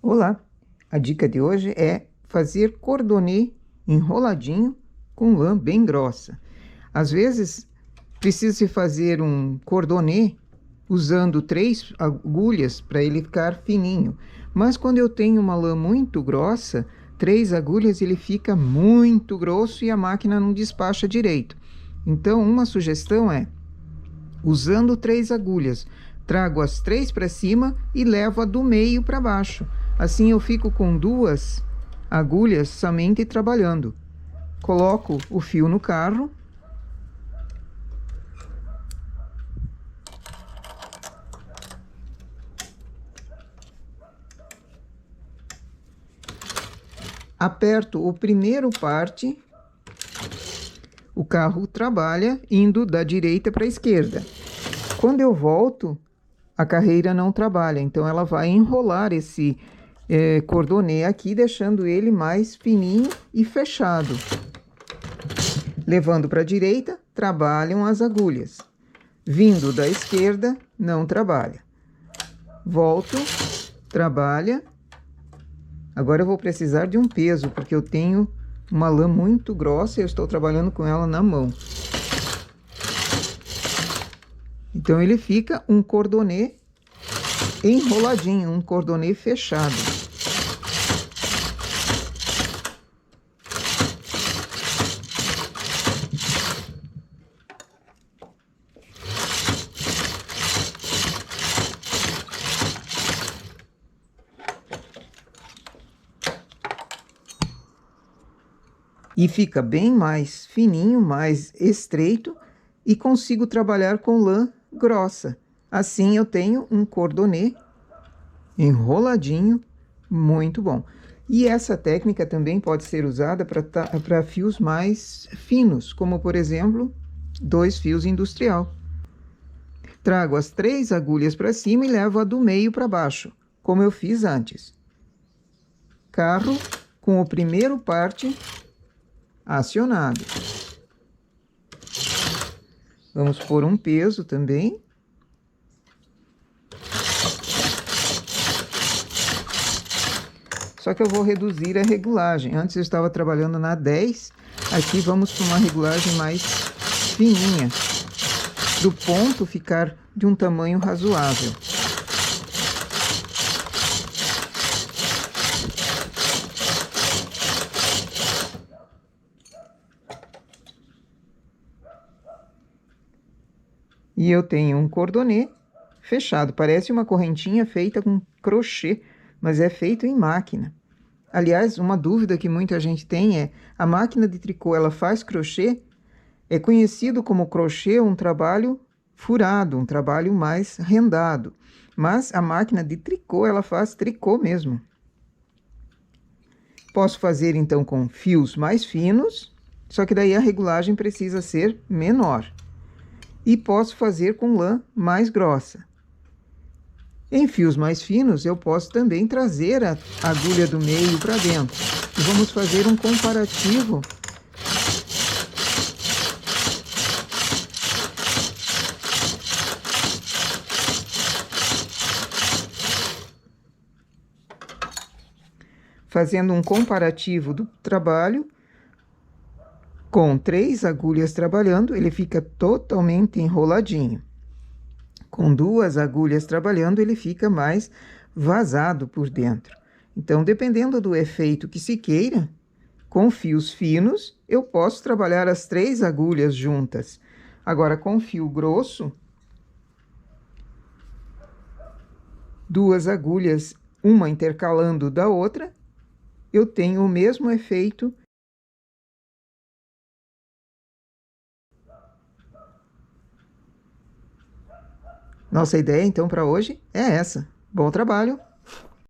Olá! A dica de hoje é fazer cordonê enroladinho com lã bem grossa. Às vezes, precisa-se fazer um cordonê usando 3 agulhas para ele ficar fininho. Mas quando eu tenho uma lã muito grossa, 3 agulhas ele fica muito grosso e a máquina não despacha direito. Então, uma sugestão é, usando 3 agulhas, trago as 3 para cima e levo a do meio para baixo. Assim eu fico com 2 agulhas somente trabalhando. Coloco o fio no carro. Aperto o primeiro parte. O carro trabalha indo da direita para a esquerda. Quando eu volto, a carreira não trabalha, então ela vai enrolar esse cordonê aqui, deixando ele mais fininho e fechado. Levando para a direita, trabalham as agulhas. Vindo da esquerda, não trabalha. Volto, trabalha. Agora eu vou precisar de um peso, porque eu tenho uma lã muito grossa e eu estou trabalhando com ela na mão. Então ele fica um cordonê enroladinho, um cordonê fechado. E fica bem mais fininho, mais estreito e consigo trabalhar com lã grossa. Assim eu tenho um cordonê enroladinho, muito bom. E essa técnica também pode ser usada para fios mais finos, como por exemplo, 2 fios industrial. Trago as 3 agulhas para cima e levo a do meio para baixo, como eu fiz antes. Carro com o primeiro parte acionado. Vamos pôr um peso também. Só que eu vou reduzir a regulagem. Antes eu estava trabalhando na 10, aqui vamos para uma regulagem mais fininha, para o ponto ficar de um tamanho razoável. E eu tenho um cordonê fechado. Parece uma correntinha feita com crochê, mas é feito em máquina. Aliás, uma dúvida que muita gente tem é: a máquina de tricô, ela faz crochê? É conhecido como crochê um trabalho furado, um trabalho mais rendado. Mas a máquina de tricô, ela faz tricô mesmo. Posso fazer então com fios mais finos, só que daí a regulagem precisa ser menor. E posso fazer com lã mais grossa. Em fios mais finos, eu posso também trazer a agulha do meio para dentro. E vamos fazer um comparativo do trabalho. Com 3 agulhas trabalhando, ele fica totalmente enroladinho. Com 2 agulhas trabalhando, ele fica mais vazado por dentro. Então, dependendo do efeito que se queira, com fios finos, eu posso trabalhar as 3 agulhas juntas. Agora, com fio grosso, 2 agulhas, uma intercalando da outra, eu tenho o mesmo efeito. Nossa ideia, então, para hoje é essa. Bom trabalho!